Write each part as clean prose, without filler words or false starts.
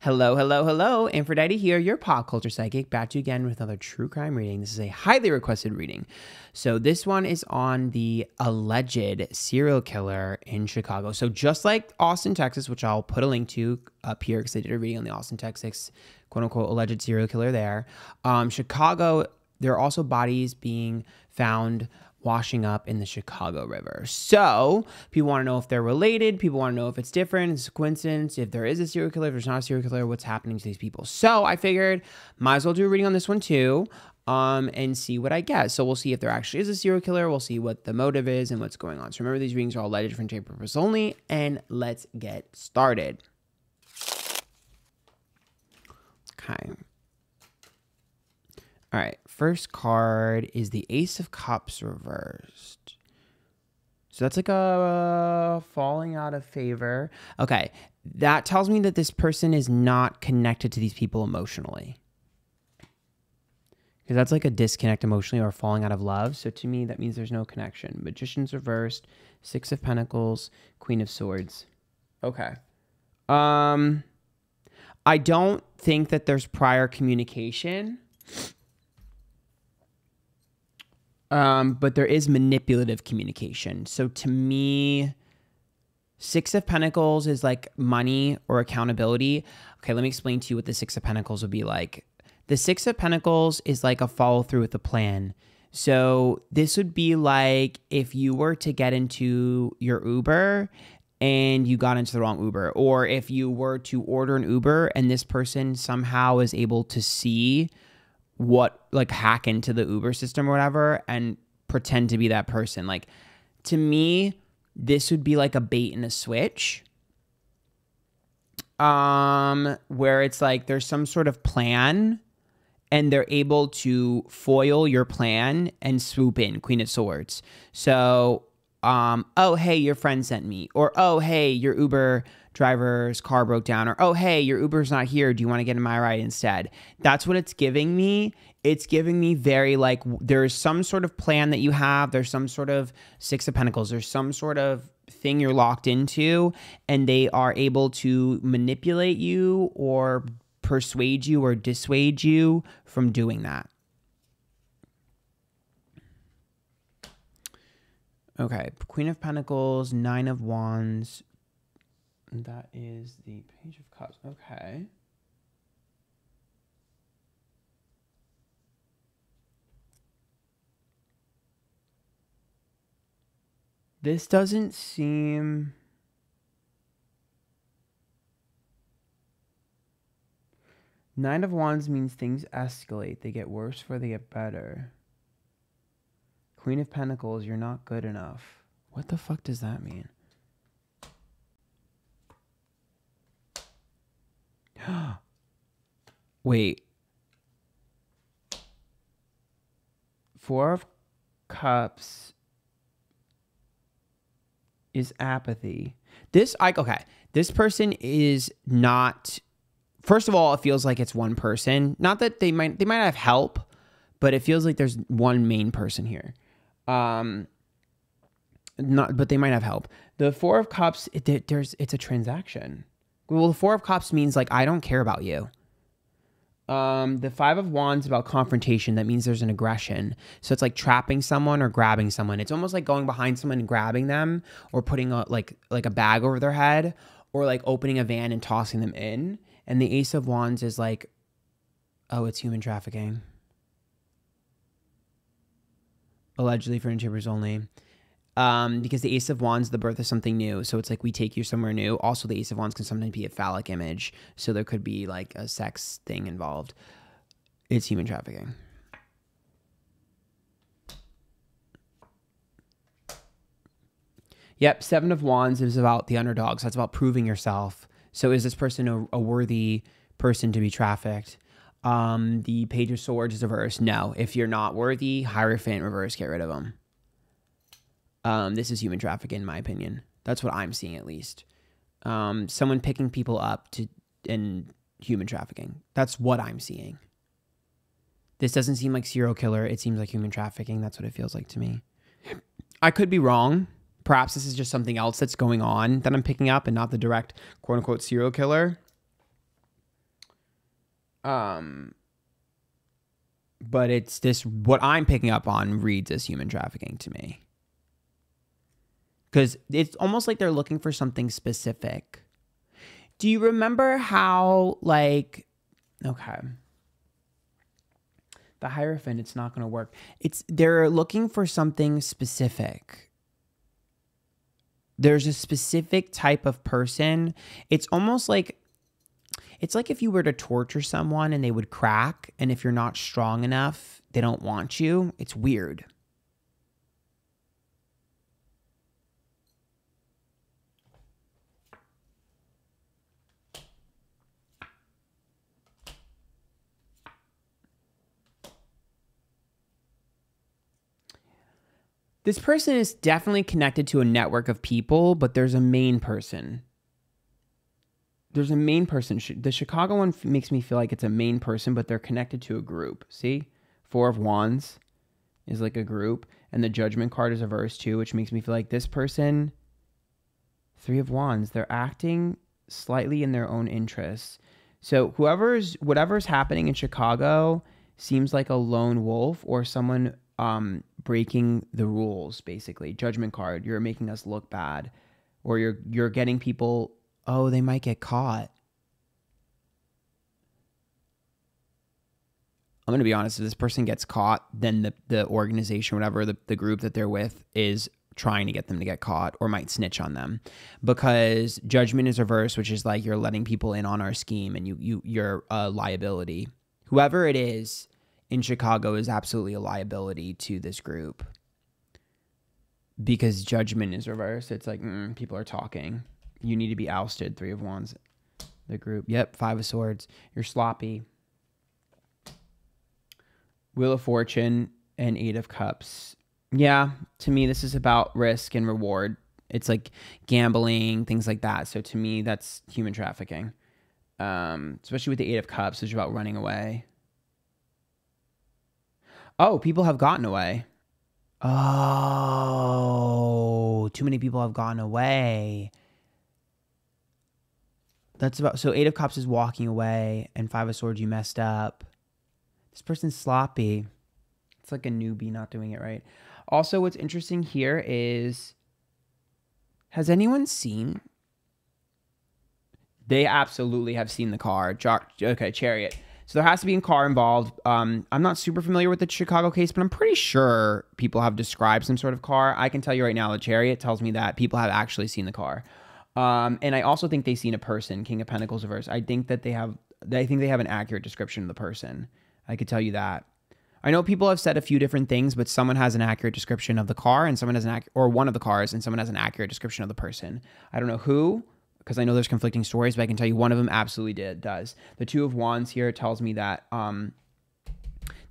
Hello, hello, hello. Antphrodite here, your pop culture psychic, back to you again with another true crime reading. This is a highly requested reading. So this one is on the alleged serial killer in Chicago. So just like Austin, Texas, which I'll put a link to up here because I did a reading on the Austin, Texas, quote unquote, alleged serial killer there. Chicago, there are also bodies being found washing up in the Chicago River. So people want to know if they're related. People want to know if it's different. It's a coincidence. If there is a serial killer, if there's not a serial killer, what's happening to these people. So I figured might as well do a reading on this one too, and see what I get. So we'll see if there actually is a serial killer. We'll see what the motive is and what's going on. So remember, these readings are all alleged for entertainment purpose only, and let's get started. Okay. All right, first card is the Ace of Cups reversed. So that's like a falling out of favor. Okay, that tells me that this person is not connected to these people emotionally. Because that's like a disconnect emotionally or falling out of love. So to me, that means there's no connection. Magician's reversed, Six of Pentacles, Queen of Swords. Okay. I don't think that there's prior communication. But there is manipulative communication. So to me, Six of Pentacles is like money or accountability. Okay, let me explain to you what the Six of Pentacles would be like. The Six of Pentacles is like a follow through with the plan. So this would be like if you were to get into your Uber and you got into the wrong Uber, or if you were to order an Uber and this person somehow is able to see what, like, hack into the Uber system or whatever and pretend to be that person. Like, to me, this would be like a bait and a switch, where it's like there's some sort of plan and they're able to foil your plan and swoop in. Queen of Swords. So oh, hey, your friend sent me, or oh, hey, your Uber driver's car broke down, or oh, hey, your Uber's not here, do you want to get in my ride instead? That's what it's giving me. It's giving me very like there's some sort of plan that you have, there's some sort of Six of Pentacles, there's some sort of thing you're locked into, and they are able to manipulate you or persuade you or dissuade you from doing that. Okay, Queen of Pentacles, Nine of Wands. That is the Page of Cups. Okay. This doesn't seem... Nine of Wands means things escalate. They get worse before they get better. Queen of Pentacles, you're not good enough. What the fuck does that mean? Wait. Four of Cups is apathy. Okay. This person is not... First of all, it feels like it's one person. Not that they might have help, but it feels like there's one main person here. But they might have help. The Four of Cups, it's a transaction. Well, the Four of Cups means like I don't care about you. The Five of Wands about confrontation. That means there's an aggression. So it's like trapping someone or grabbing someone. It's almost like going behind someone and grabbing them, or putting like a bag over their head, or like opening a van and tossing them in. And the Ace of Wands is like, oh, it's human trafficking. Allegedly for interpreters only. Because the Ace of Wands, the birth of something new. So it's like we take you somewhere new. Also, the Ace of Wands can sometimes be a phallic image. So there could be like a sex thing involved. It's human trafficking. Yep, Seven of Wands is about the underdog. So that's about proving yourself. So is this person a worthy person to be trafficked? The Page of Swords is reversed. No, if you're not worthy, Hierophant reverse, get rid of them. This is human trafficking, in my opinion. That's what I'm seeing, at least. Someone picking people up and human trafficking. That's what I'm seeing. This doesn't seem like serial killer. It seems like human trafficking. That's what it feels like to me. I could be wrong. Perhaps this is just something else that's going on that I'm picking up and not the direct quote unquote serial killer. But it's this, what I'm picking up on reads as human trafficking to me. Because it's almost like they're looking for something specific. Do you remember how, like, okay, the Hierophant, it's not going to work. They're looking for something specific. There's a specific type of person. It's almost like, it's like if you were to torture someone and they would crack, and if you're not strong enough, they don't want you. It's weird. This person is definitely connected to a network of people, but there's a main person. There's a main person. The Chicago one makes me feel like it's a main person, but they're connected to a group. See? Four of Wands is like a group, and the Judgment card is a verse too, which makes me feel like this person, Three of Wands, they're acting slightly in their own interests. So whatever's happening in Chicago seems like a lone wolf or someone breaking the rules, basically. Judgment card, you're making us look bad, or you're getting people, oh, they might get caught. I'm going to be honest, if this person gets caught, then the organization, whatever, the group that they're with is trying to get them to get caught or might snitch on them, because Judgment is reversed, which is like you're letting people in on our scheme and you're a liability. Whoever it is in Chicago is absolutely a liability to this group, because Judgment is reversed. It's like, people are talking. You need to be ousted. Three of Wands, the group. Yep. Five of Swords. You're sloppy. Wheel of Fortune and Eight of Cups. Yeah, to me, this is about risk and reward. It's like gambling, things like that. So to me, that's human trafficking. Especially with the Eight of Cups, it's about running away. Oh, people have gotten away. Oh, too many people have gotten away. That's about, so Eight of Cups is walking away, and Five of Swords, you messed up. This person's sloppy. It's like a newbie not doing it right. Also, what's interesting here is, has anyone seen? They absolutely have seen the car. Okay, Chariot. So there has to be a car involved. I'm not super familiar with the Chicago case, but I'm pretty sure people have described some sort of car. I can tell you right now, the Chariot tells me that people have actually seen the car. And I also think they've seen a person, King of Pentacles reverse. I think they have an accurate description of the person. I could tell you that. I know people have said a few different things, but someone has an accurate description of the car, and someone has or one of the cars, and someone has an accurate description of the person. I don't know who, because I know there's conflicting stories, but I can tell you one of them absolutely does. The Two of Wands here tells me that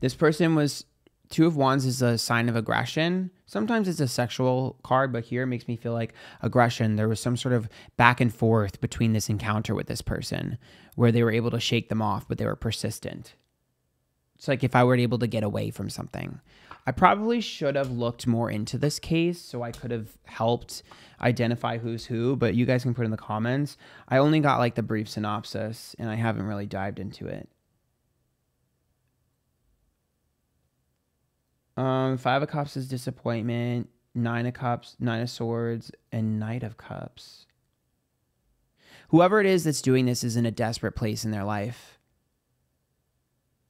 this person was, Two of Wands is a sign of aggression. Sometimes it's a sexual card, but here it makes me feel like aggression. There was some sort of back and forth between this encounter with this person where they were able to shake them off, but they were persistent. It's like if I were able to get away from something. I probably should have looked more into this case so I could have helped identify who's who, but you guys can put in the comments. I only got like the brief synopsis and I haven't really dived into it. Five of Cups is disappointment, Nine of Cups, Nine of Swords, and Knight of Cups. Whoever it is that's doing this is in a desperate place in their life.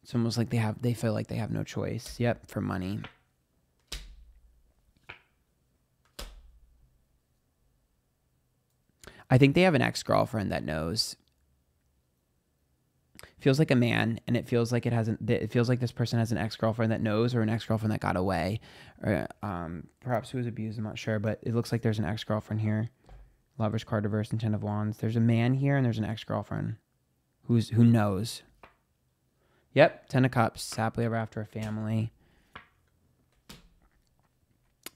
It's almost like they feel like they have no choice. Yep, for money. I think they have an ex-girlfriend that knows. Feels like a man, and it feels like it feels like this person has an ex-girlfriend that knows, or an ex-girlfriend that got away, or perhaps who was abused. I'm not sure, but it looks like there's an ex-girlfriend here. Lover's card reversed and Ten of Wands. There's a man here, and there's an ex-girlfriend who knows. Yep, Ten of Cups, happily ever after, a family.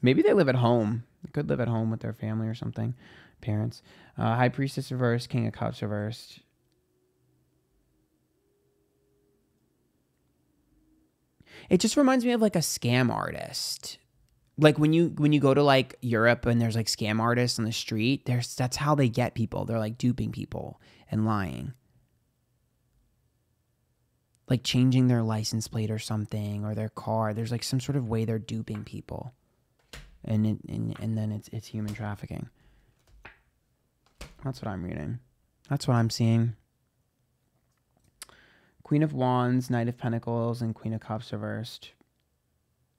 Maybe they live at home. They could live at home with their family or something. Parents. High Priestess reversed, King of Cups reversed. It just reminds me of like a scam artist. Like when you go to like Europe and there's like scam artists on the street, that's how they get people. They're like duping people and lying. like changing their license plate or something, or their car. There's like some sort of way they're duping people. And then it's human trafficking. That's what I'm reading. That's what I'm seeing. Queen of Wands, Knight of Pentacles, and Queen of Cups reversed.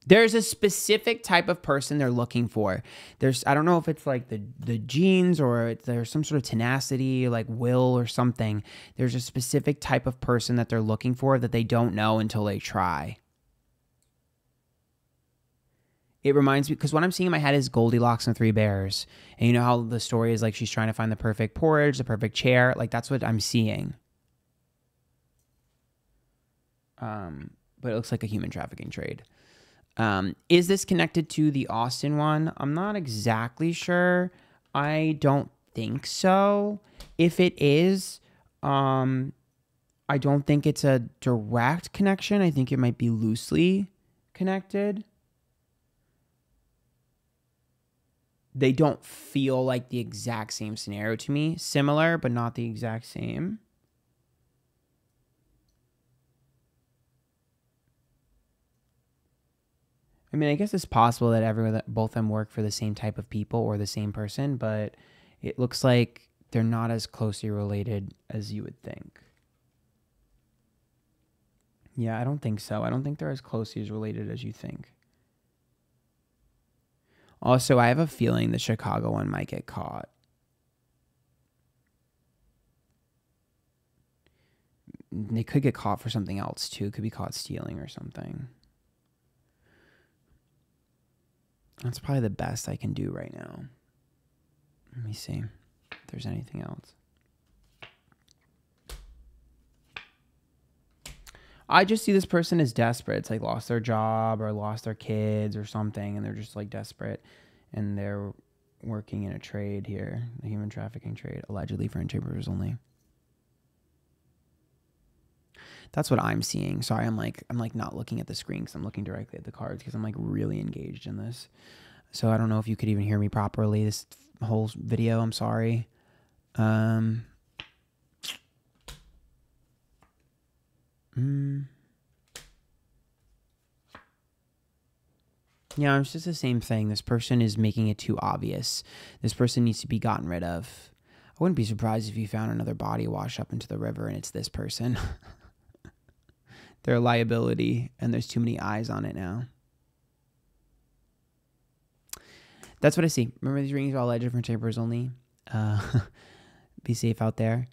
There's a specific type of person they're looking for. I don't know if it's like the genes or there's some sort of tenacity, like will or something. There's a specific type of person that they're looking for that they don't know until they try. It reminds me, because what I'm seeing in my head is Goldilocks and Three Bears. And you know how the story is like she's trying to find the perfect porridge, the perfect chair. Like that's what I'm seeing. But it looks like a human trafficking trade. Is this connected to the Austin one? I'm not exactly sure. I don't think so. If it is, I don't think it's a direct connection. I think it might be loosely connected. They don't feel like the exact same scenario to me. Similar, but not the exact same. I mean, I guess it's possible that both of them work for the same type of people or the same person, but it looks like they're not as closely related as you would think. Yeah, I don't think so. I don't think they're as closely as related as you think. Also, I have a feeling the Chicago one might get caught. They could get caught for something else too. Could be caught stealing or something. That's probably the best I can do right now. Let me see if there's anything else. I just see this person as desperate. It's like lost their job or lost their kids or something, and they're just like desperate. And they're working in a trade here, the human trafficking trade, allegedly for interpreters only. That's what I'm seeing. Sorry, I'm like not looking at the screen because I'm looking directly at the cards because I'm like really engaged in this. So I don't know if you could even hear me properly this whole video. I'm sorry. Yeah, it's just the same thing. This person is making it too obvious. This person needs to be gotten rid of. I wouldn't be surprised if you found another body washed up into the river and it's this person. They're a liability and there's too many eyes on it now. That's what I see. Remember, these readings are all alleged for interpreters only. Be safe out there.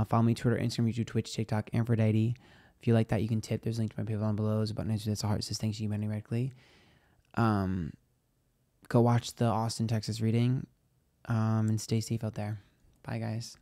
Follow me Twitter, Instagram, YouTube, Twitch, TikTok, Antphrodite. If you like that, you can tip. There's a link to my PayPal down below. There's a button that's a heart says thanks to you directly. Go watch the Austin, Texas reading. And stay safe out there. Bye, guys.